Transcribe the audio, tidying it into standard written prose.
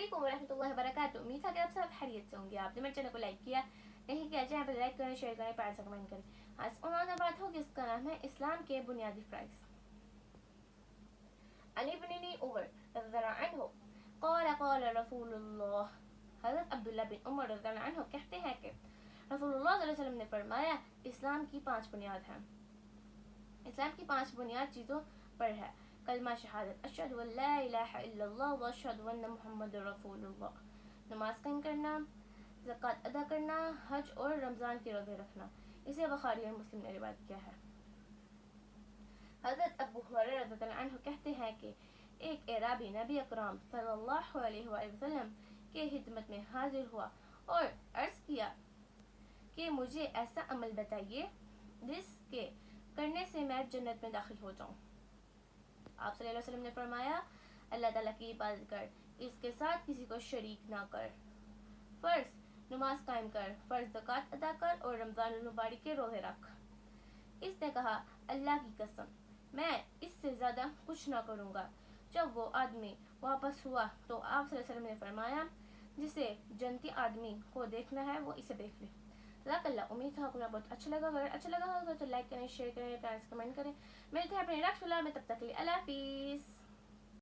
علیکم ورحمۃ اللہ وبرکاتہ. امید ہے کہ آپ سب خیریت سے ہوں گے. آپ نے میرے چینل کو لائک کیا نہیں کیا چاہے لائک کریں, شیئر کریں, پیار سے کمنٹ کریں. آج عنوان بات ہوگی, اس کا نام ہے اسلام کے بنیادی فرائض. علی بن عمر رضی اللہ عنہ قال قال رسول اللہ. حضرت عبداللہ بن عمر رضی اللہ عنہ کہتے ہیں کہ رسول اللہ صلی اللہ علیہ وسلم نے فرمایا, اسلام کی 5 بنیاد ہیں. اسلام کی 5 بنیاد چیزوں پر ہے. کلمہ شہادت, اشہد ان لا الہ الا اللہ و اشہد ان محمد رسول اللہ. نماز قائم کرنا, زکوٰۃ ادا کرنا, حج اور رمضان کے روزے رکھنا. اسے بخاری اور مسلم نے روایت کیا ہے. حضرت ابو ہریرہ رضی اللہ عنہ کہتے ہیں کہ ایک اعرابی نبی اکرم صلی اللہ علیہ وآلہ وسلم کے خدمت میں حاضر ہوا اور عرض کیا کہ مجھے ایسا عمل بتائیے جس کے کرنے سے میں جنت میں داخل ہو جاؤں. آپ صلی اللہ علیہ وسلم نے فرمایا, اللہ تعالیٰ کی عبادت کر, اس کے ساتھ کسی کو شریک نہ کر, فرض نماز قائم کر, فرض زکوٰۃ ادا کر اور رمضان المبارک کے روزے رکھ. اس نے کہا, اللہ کی قسم میں اس سے زیادہ کچھ نہ کروں گا. جب وہ آدمی واپس ہوا تو آپ صلی اللہ علیہ وسلم نے فرمایا, جسے جنتی آدمی کو دیکھنا ہے وہ اسے دیکھ لے. جزاک اللہ. امید ہے آپ کو بہت اچھا لگا. اگر اچھا لگا ہوگا تو لائک کریں, شیئر کریں, پیار سے کمنٹ کریں. ملتے ہیں اپنے نیکسٹ ولاگ میں, تب تک کے لیے اللہ حافظ.